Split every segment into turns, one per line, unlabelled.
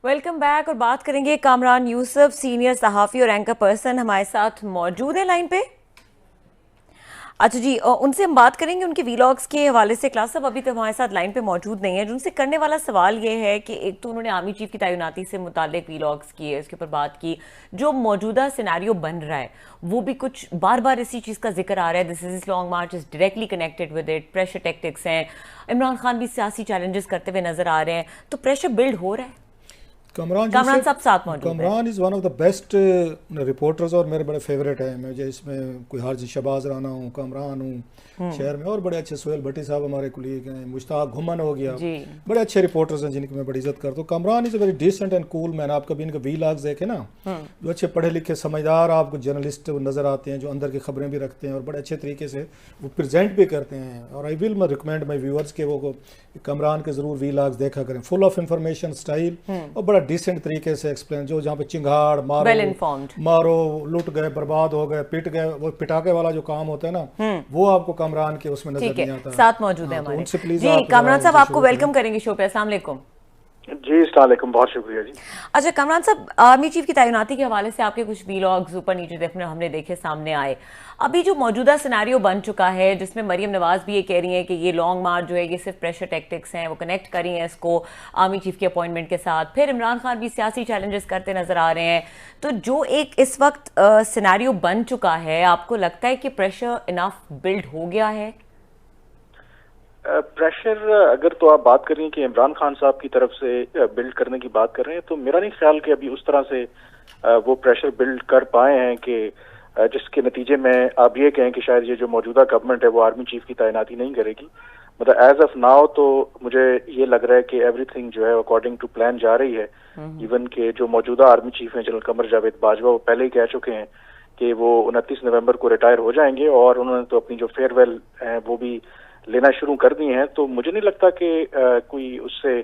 Welcome back. और बात करेंगे कामरान यूसुफ, सीनियर सहाफ़ी और एंकर पर्सन हमारे साथ मौजूद है लाइन पे। अच्छा जी, उनसे हम बात करेंगे उनके वीलॉग्स के हवाले से। क्लास साहब अभी तक हमारे साथ लाइन पे मौजूद नहीं है। जो उनसे करने वाला सवाल ये है कि एक तो उन्होंने आर्मी चीफ की तैनाती से मुतालिक वीलॉग्स किए, उसके ऊपर बात की। जो मौजूदा सिनेरियो बन रहा है वो भी कुछ बार बार इसी चीज़ का जिक्र आ रहा है, this is long March is directly connected with it, pressure tactics हैं। इमरान खान भी सियासी चैलेंजेस करते हुए नजर आ रहे हैं, तो प्रेशर बिल्ड हो रहा है। कामरान साहब साथ मौजूद है।
Kamran is one of the best reporters और मेरे बड़े फेवरेट हैं। मुझे इसमें कोई हार्जी शहबाज राना हूँ, कमरान हूँ शहर में, और बड़े अच्छे सोहेल भट्टी साहब हमारे कुलीग हैं, मुश्ताक घुमन हो गया, बड़े अच्छे रिपोर्टर्स हैं जिनकी मैं बड़ी इज्जत करता हूँ। Kamran is a very decent and cool man. आप कभी इनके वीलॉग्स देखे ना, जो अच्छे पढ़े लिखे समझदार आपको जर्नलिस्ट नज़र आते हैं, जो अंदर की खबरें भी रखते हैं और बड़े अच्छे तरीके से वो प्रेजेंट भी करते हैं। और I will recommend my viewers के वो कमरान के ज़रूर वीलॉग्स देखा करें। फुल ऑफ इंफॉर्मेशन स्टाइल और बड़ा डिसेंट तरीके से एक्सप्लेन। जो जहाँ पे चिंगाड़ मारो लुट गए, बर्बाद हो गए, पिट गए, वो पिटाके वाला जो काम होता है ना, वो आपको कमरान के उसमें नजर नहीं आता।
साथ मौजूद है हमारे।
उनसे प्लीज
जी कामरान साहब, आपको वेलकम करेंगे शो पे। अस्सलाम वालेकुम।
जी अस्सलाम वालेकुम, बहुत शुक्रिया जी।
अच्छा कामरान साहब, आर्मी चीफ की तैनाती के हवाले से आपके कुछ वीलॉग्स ऊपर नीचे हमने देखे, सामने आए। अभी जो मौजूदा सिनेरियो बन चुका है, जिसमें मरियम नवाज भी ये कह रही हैं कि ये लॉन्ग मार्च जो है ये सिर्फ प्रेशर टैक्टिक्स हैं, वो कनेक्ट करी हैं इसको आर्मी चीफ के अपॉइंटमेंट के साथ। फिर इमरान खान भी सियासी चैलेंजेस करते नजर आ रहे हैं। तो जो एक इस वक्त सिनेरियो बन चुका है, आपको लगता है कि प्रेशर इनफ बिल्ड हो गया है?
प्रेशर अगर तो आप बात करें कि इमरान खान साहब की तरफ से बिल्ड करने की बात कर रहे हैं, तो मेरा नहीं ख्याल कि अभी उस तरह से वो प्रेशर बिल्ड कर पाए हैं कि जिसके नतीजे में आप ये कहें कि शायद ये जो मौजूदा गवर्नमेंट है वो आर्मी चीफ की तैनाती नहीं करेगी। मतलब एज ऑफ नाउ तो मुझे ये लग रहा है कि एवरीथिंग जो है अकॉर्डिंग टू प्लान जा रही है। इवन के जो मौजूदा आर्मी चीफ हैं जनरल कमर जावेद बाजवा, वो पहले ही कह चुके हैं कि वो 29 नवंबर को रिटायर हो जाएंगे, और उन्होंने तो अपनी जो फेयरवेल है वो भी लेना शुरू कर दिए हैं। तो मुझे नहीं लगता कि कोई उससे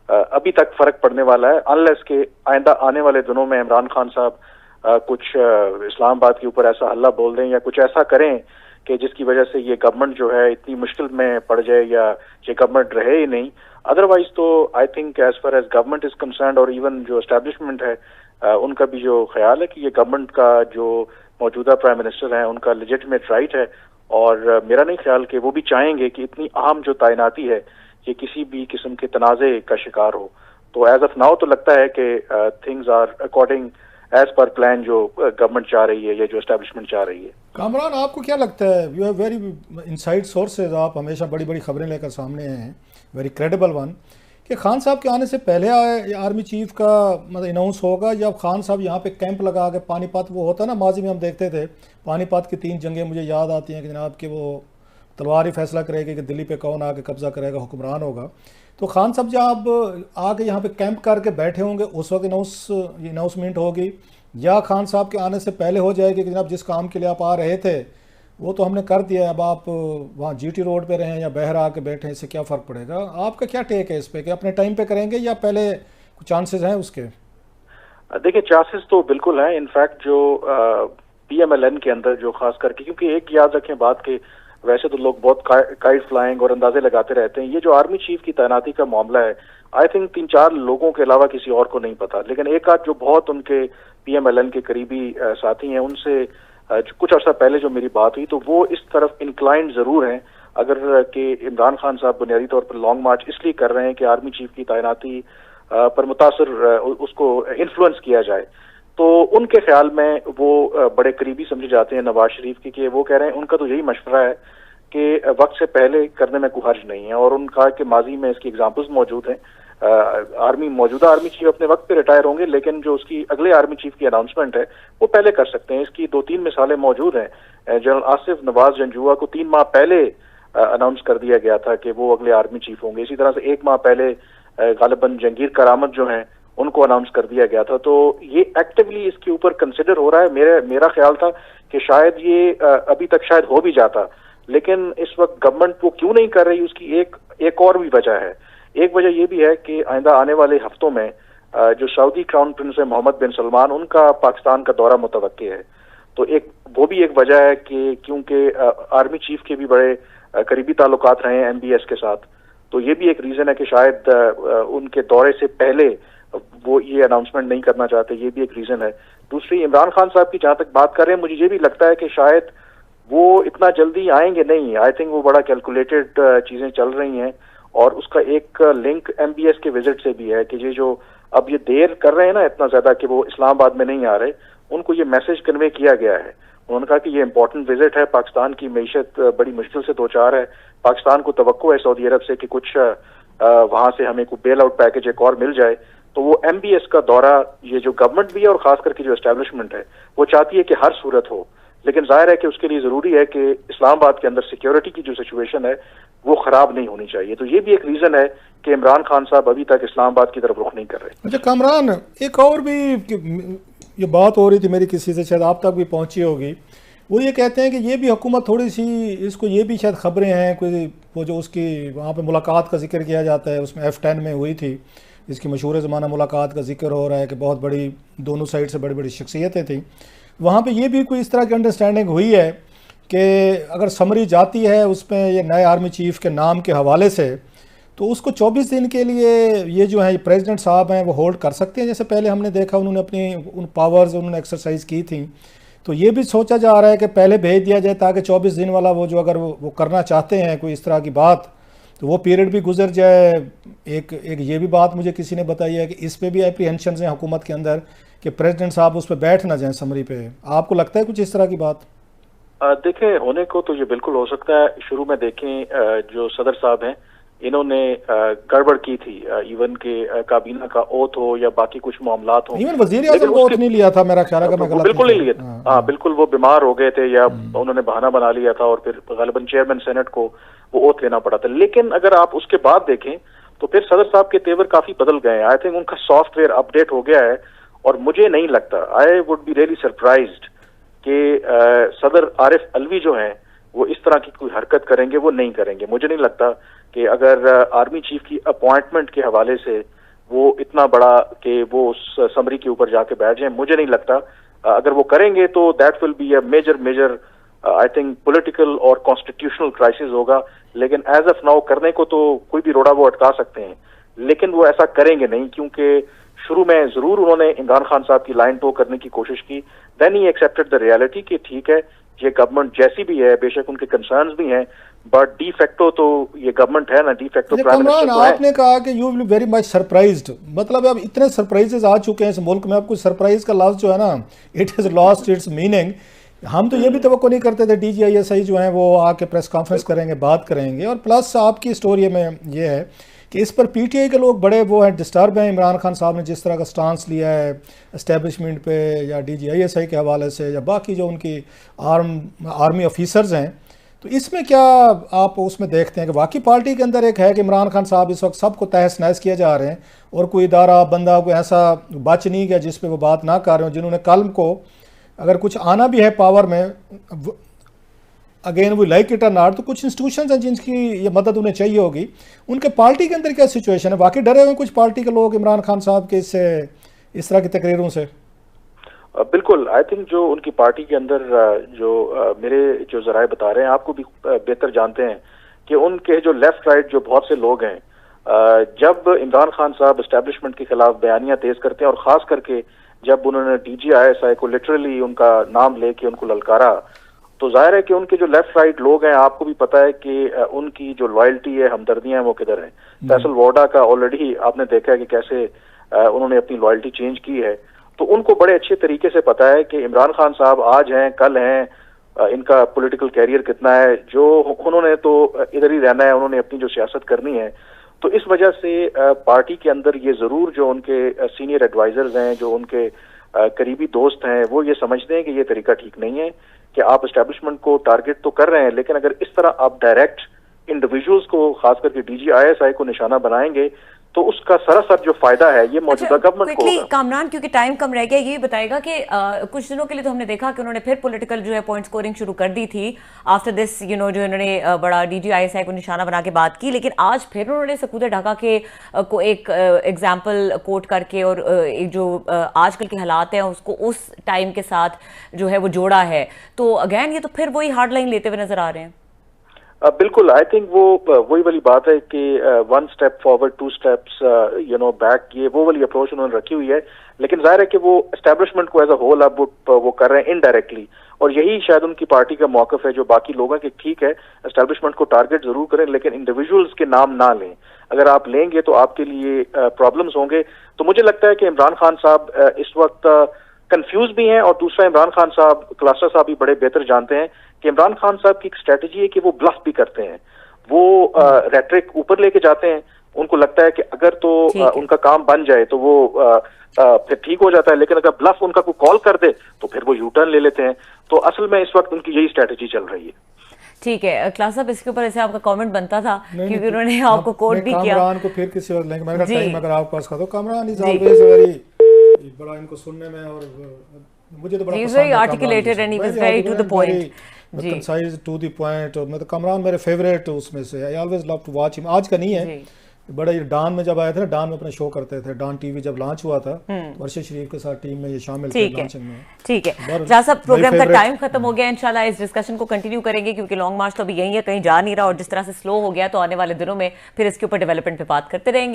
अभी तक फर्क पड़ने वाला है, अनलेस के आइंदा आने वाले दिनों में इमरान खान साहब कुछ इस्लामाबाद के ऊपर ऐसा हल्ला बोल दें या कुछ ऐसा करें कि जिसकी वजह से ये गवर्नमेंट जो है इतनी मुश्किल में पड़ जाए या ये गवर्नमेंट रहे ही नहीं। अदरवाइज तो I think as far as government is concerned और इवन जो एस्टेब्लिशमेंट है उनका भी जो ख्याल है कि ये गवर्नमेंट का जो मौजूदा प्राइम मिनिस्टर है उनका लेजिटिमेट राइट है, और मेरा नहीं ख्याल कि वो भी चाहेंगे कि इतनी अहम जो तैनाती है ये किसी भी किस्म के तनाज़े का शिकार हो। तो एज ऑफ नाउ तो लगता है कि things are according as per plan जो गवर्नमेंट चाह रही है या जो एस्टेब्लिशमेंट चाह रही है।
कामरान, आपको क्या लगता है? You have very inside sources, आप हमेशा बड़ी बड़ी खबरें लेकर सामने हैं, वेरी क्रेडिबल वन, कि खान साहब के आने से पहले आर्मी चीफ का मतलब अनाउंस होगा, या खान साहब यहाँ पे कैंप लगा के पानीपत, वो होता है ना माजी में हम देखते थे पानीपत की 3 जंगें मुझे याद आती हैं कि जनाब कि वो तलवार ही फैसला करेगी कि दिल्ली पे कौन आके कब्जा करेगा, हुक्मरान होगा। तो खान साहब जब आके यहाँ पे कैंप करके बैठे होंगे उस वक्त अनाउंसमेंट होगी, या खान साहब के आने से पहले हो जाएगी कि जनाब जिस काम के लिए आप आ रहे थे वो तो हमने कर दिया है, अब आप वहाँ जीटी रोड पे रहें या बहरा आके बैठें, इससे क्या फ़र्क पड़ेगा? आपका क्या टेक है इस पे कि अपने टाइम पे करेंगे या पहले कुछ चांसेस हैं उसके?
देखिए, चांसेस तो बिल्कुल हैं। इनफैक्ट जो पीएमएलएन के अंदर जो खास करके, क्योंकि एक याद रखें बात के वैसे तो लोग बहुत काइट फ्लाइंग और अंदाजे लगाते रहते हैं, ये जो आर्मी चीफ की तैनाती का मामला है आई थिंक 3-4 लोगों के अलावा किसी और को नहीं पता, लेकिन एक आध जो बहुत उनके पीएमएलएन के करीबी साथी हैं उनसे कुछ अर्सा पहले जो मेरी बात हुई तो वो इस तरफ इंक्लाइंड जरूर हैं, अगर कि इमरान खान साहब बुनियादी तौर पर लॉन्ग मार्च इसलिए कर रहे हैं कि आर्मी चीफ की तैनाती पर मुतासर उसको इन्फ्लुएंस किया जाए। तो उनके ख्याल में वो बड़े करीबी समझे जाते हैं नवाज शरीफ की, कि वो कह रहे हैं उनका तो यही मशवरा है कि वक्त से पहले करने में कोई हर्ज नहीं है, और उनका कि माजी में इसकी एग्जाम्पल्स मौजूद हैं। मौजूदा आर्मी चीफ अपने वक्त पे रिटायर होंगे, लेकिन जो उसकी अगले आर्मी चीफ की अनाउंसमेंट है वो पहले कर सकते हैं। इसकी 2-3 मिसालें मौजूद हैं। जनरल आसिफ नवाज जंजुआ को 3 माह पहले अनाउंस कर दिया गया था कि वो अगले आर्मी चीफ होंगे। इसी तरह से 1 माह पहले गालिबन जंगीर करामत जो हैं उनको अनाउंस कर दिया गया था। तो ये एक्टिवली इसके ऊपर कंसिडर हो रहा है। मेरा ख्याल था कि शायद ये अभी तक शायद हो भी जाता, लेकिन इस वक्त गवर्नमेंट वो क्यों नहीं कर रही उसकी एक और भी वजह है। एक वजह ये भी है कि आइंदा आने वाले हफ्तों में जो सऊदी क्राउन प्रिंस है मोहम्मद बिन सलमान, उनका पाकिस्तान का दौरा मुतवक्के है। तो वो भी एक वजह है कि क्योंकि आर्मी चीफ के भी बड़े करीबी ताल्लुकात रहे हैं एमबीएस के साथ, तो ये भी एक रीजन है कि शायद उनके दौरे से पहले वो ये अनाउंसमेंट नहीं करना चाहते, ये भी एक रीजन है। दूसरी, इमरान खान साहब की जहां तक बात कर रहे हैं, मुझे ये भी लगता है कि शायद वो इतना जल्दी आएंगे नहीं। आई थिंक वो बड़ा कैलकुलेटेड चीजें चल रही हैं, और उसका एक लिंक MBS के विजिट से भी है कि ये जो अब ये देर कर रहे हैं ना इतना ज्यादा कि वो इस्लामाबाद में नहीं आ रहे, उनको ये मैसेज कन्वे किया गया है। उन्होंने कहा कि ये इंपॉर्टेंट विजिट है, पाकिस्तान की मईशत बड़ी मुश्किल से दो चार है, पाकिस्तान को तवक्को है सऊदी अरब से कि कुछ वहां से हमें कोई बेल आउट पैकेज एक और मिल जाए। तो वो MBS का दौरा, ये जो गवर्नमेंट भी है और खास करके जो एस्टेब्लिशमेंट है, वो चाहती है कि हर सूरत हो, लेकिन जाहिर है कि उसके लिए जरूरी है कि इस्लामाबाद के अंदर सिक्योरिटी की जो सिचुएशन है वो खराब नहीं होनी चाहिए। तो ये भी एक रीजन है कि इमरान खान साहब अभी तक इस्लामाबाद की तरफ रुख नहीं कर रहे।
अच्छा कामरान, एक और भी ये बात हो रही थी मेरी किसी से, शायद आप तक भी पहुंची होगी, वो ये कहते हैं कि ये भी हुकूमत थोड़ी सी, इसको ये भी शायद खबरें हैं, कोई वो जो उसकी वहाँ पे मुलाकात का जिक्र किया जाता है, उसमें F10 में हुई थी, इसकी मशहूर ज़माना मुलाकात का जिक्र हो रहा है कि बहुत बड़ी दोनों साइड से बड़ी बड़ी शख्सियतें थी वहाँ पे। ये भी कोई इस तरह की अंडरस्टैंडिंग हुई है कि अगर समरी जाती है उसमें ये नए आर्मी चीफ के नाम के हवाले से, तो उसको 24 दिन के लिए ये जो है प्रेसिडेंट साहब हैं वो होल्ड कर सकते हैं, जैसे पहले हमने देखा उन्होंने अपनी उन पावर्स उन्होंने एक्सरसाइज की थी। तो ये भी सोचा जा रहा है कि पहले भेज दिया जाए ताकि 24 दिन वाला वो जो अगर वो करना चाहते हैं कोई इस तरह की बात, तो वो पीरियड भी गुजर जाए। एक ये भी बात मुझे किसी ने बताई है कि इस पे भी एप्रीहेंशन हैं हुकूमत के अंदर कि प्रेसिडेंट साहब उस पर बैठ ना जाएं समरी पे। आपको लगता है कुछ इस तरह की बात?
देखें, होने को तो ये बिल्कुल हो सकता है। शुरू में देखें जो सदर साहब हैं इन्होंने गड़बड़ की थी, इवन के काबीना का ओथ हो या बाकी कुछ मामलात हो,
इवन वजीर आज़म को ओथ नहीं लिया था मेरा ख्याल है, मैं गलत
बिल्कुल नहीं लिया था। हाँ बिल्कुल, वो बीमार हो गए थे या उन्होंने बहाना बना लिया था और फिर गालिबन चेयरमैन सेनेट को वो ओथ लेना पड़ा था। लेकिन अगर आप उसके बाद देखें तो फिर सदर साहब के तेवर काफी बदल गए हैं। आई थिंक उनका सॉफ्टवेयर अपडेट हो गया है, और मुझे नहीं लगता, I would be really surprised कि सदर आरिफ अलवी जो हैं वो इस तरह की कोई हरकत करेंगे, वो नहीं करेंगे। मुझे नहीं लगता कि अगर आर्मी चीफ की अपॉइंटमेंट के हवाले से वो इतना बड़ा कि वो उस समरी के ऊपर जाके बैठ जाए, मुझे नहीं लगता। अगर वो करेंगे तो that will be a major I think political और कॉन्स्टिट्यूशनल क्राइसिस होगा। लेकिन एज ऑफ नाउ करने को तो कोई भी रोड़ा वो अटका सकते हैं, लेकिन वो ऐसा करेंगे नहीं, क्योंकि शुरू में जरूर उन्होंने इमरान खान साहब की लाइन टो करने की कोशिश की, then he accepted the reality कि ठीक है ये गवर्नमेंट जैसी भी है, बेशक उनके कंसर्न्स भी हैं, बट डी फैक्टो तो ये गवर्नमेंट है ना, डी फैक्टो प्राइम मिनिस्टर तो है।
आपने कहा कि you will very much surprised, मतलब अब इतने सरप्राइजेस आ चुके हैं इस मुल्क में, अब कुछ सरप्राइज का लफ्ज जो है ना, it has lost its meaning. हम तो ये भी तवक्को नहीं करते थे DGISI जो है वो आके प्रेस कॉन्फ्रेंस करेंगे, बात करेंगे। और प्लस आपकी स्टोरी में ये है कि इस पर PTI के लोग बड़े वो हैं, डिस्टर्ब हैं इमरान खान साहब ने जिस तरह का स्टांस लिया है एस्टेब्लिशमेंट पे या DGISI के हवाले से या बाकी जो उनकी आर्मी ऑफिसर्स हैं। तो इसमें क्या आप उसमें देखते हैं कि वाकई पार्टी के अंदर एक है कि इमरान खान साहब इस वक्त सबको तहस नहस किए जा रहे हैं और कोई इदारा बंदा कोई ऐसा बच नहीं गया जिस पे वो बात ना कर रहे हो, जिन्होंने कल को अगर कुछ आना भी है पावर में, अगेन वो लाइक इट और नॉट, तो कुछ इंस्टीट्यूशंस हैं जिनकी ये मदद उन्हें चाहिए होगी। उनके पार्टी के अंदर क्या सिचुएशन है? वाकई डरे हुए कुछ पार्टी के लोग इमरान खान साहब के इससे, इस तरह की तकरीरों से?
बिल्कुल, आई थिंक जो उनकी पार्टी के अंदर जो मेरे जो जराए बता रहे हैं, आपको भी बेहतर जानते हैं कि उनके जो लेफ्ट राइट जो बहुत से लोग हैं, जब इमरान खान साहब एस्टेब्लिशमेंट के खिलाफ बयानियां तेज करते हैं और खास करके जब उन्होंने DGISI को लिटरली उनका नाम लेके उनको ललकारा, तो जाहिर है कि उनके जो लेफ्ट राइट लोग हैं, आपको भी पता है कि उनकी जो लॉयल्टी है, हमदर्दियां हैं, वो किधर है। फैसल वोडा का ऑलरेडी आपने देखा है कि कैसे उन्होंने अपनी लॉयल्टी चेंज की है। तो उनको बड़े अच्छे तरीके से पता है कि इमरान खान साहब आज हैं कल हैं, इनका पॉलिटिकल कैरियर कितना है, जो उन्होंने तो इधर ही रहना है, उन्होंने अपनी जो सियासत करनी है। तो इस वजह से पार्टी के अंदर ये जरूर जो उनके सीनियर एडवाइजर्स हैं, जो उनके करीबी दोस्त हैं, वो ये समझते हैं कि ये तरीका ठीक नहीं है कि आप एस्टेब्लिशमेंट को टारगेट तो कर रहे हैं, लेकिन अगर इस तरह आप डायरेक्ट इंडिविजुअल्स को, खास करके DGISI को निशाना बनाएंगे, तो उसका सरासर जो फायदा है ये मौजूदा गवर्नमेंट को होगा।
कामरान, क्योंकि टाइम कम रह गया, ये बताएगा कि कुछ दिनों के लिए तो हमने देखा कि उन्होंने फिर पॉलिटिकल जो है पॉइंट स्कोरिंग शुरू कर दी थी आफ्टर दिस, जो उन्होंने बड़ा DGISI को निशाना बना के बात की, लेकिन आज फिर उन्होंने सकूदे ढाका के को एक एग्जाम्पल कोट करके और एक जो आजकल के हालात हैं उसको उस टाइम के साथ जो है वो जोड़ा है। तो अगैन ये तो फिर वही हार्ड लाइन लेते हुए नजर आ रहे हैं।
बिल्कुल, आई थिंक वो वही वाली बात है कि 1 स्टेप फॉरवर्ड 2 स्टेप्स बैक, ये वो वाली अप्रोच उन्होंने रखी हुई है। लेकिन जाहिर है कि वो एस्टेब्लिशमेंट को एज अ होल अब वो कर रहे हैं इनडायरेक्टली, और यही शायद उनकी पार्टी का मौकफ है जो बाकी लोगों हैं कि ठीक है एस्टेब्लिशमेंट को टारगेट जरूर करें लेकिन इंडिविजुअल्स के नाम ना लें। अगर आप लेंगे तो आपके लिए प्रॉब्लम्स होंगे। तो मुझे लगता है कि इमरान खान साहब इस वक्त कंफ्यूज भी हैं, और दूसरा इमरान खान साहब, क्लास्टर साहब भी बड़े बेहतर जानते हैं कि इमरान खान साहब की एक स्ट्रेटजी है कि वो ब्लफ भी करते हैं, वो रेटरिक ऊपर लेके जाते हैं। उनको लगता है कि अगर तो उनका काम बन जाए तो वो फिर ठीक हो जाता है, लेकिन अगर ब्लफ उनका कोई कॉल कर दे तो फिर वो यू टर्न ले लेते हैं। तो असल में इस वक्त उनकी यही स्ट्रेटजी चल रही है।
ठीक है क्लास साहब, इसके ऊपर ऐसे आपका कमेंट बनता था क्योंकि उन्होंने आपको कोट भी किया।
कामरान को फिर किसी और लेंगे, मैंने कहा टाइम अगर आपके पास का तो कामरान इज ऑलवेज वेरी बड़ा इनको सुनने में, और मुझे तो बड़ा पसंद है।
Very articulated and he was very to the point,
concise to the point. और मैं तो कामरान मेरे फेवरेट उसमें से, I always love to watch him. आज का नहीं है, बड़ा ये डान में जब आए थे ना, डान में अपने शो करते थे, डान टीवी जब लॉन्च हुआ था, वर्षा शरीफ के साथ टीम में ये शामिल थे लॉन्चिंग में।
ठीक है जहाँ सब प्रोग्राम का टाइम खत्म हो गया, इंशाल्लाह इस डिस्कशन को कंटिन्यू करेंगे क्योंकि लॉन्ग मार्च तो अभी यही है, कहीं जा नहीं रहा, और जिस तरह से स्लो हो गया तो आने वाले दिनों में फिर इसके ऊपर डेवलपमेंट पे बात करते रहेंगे।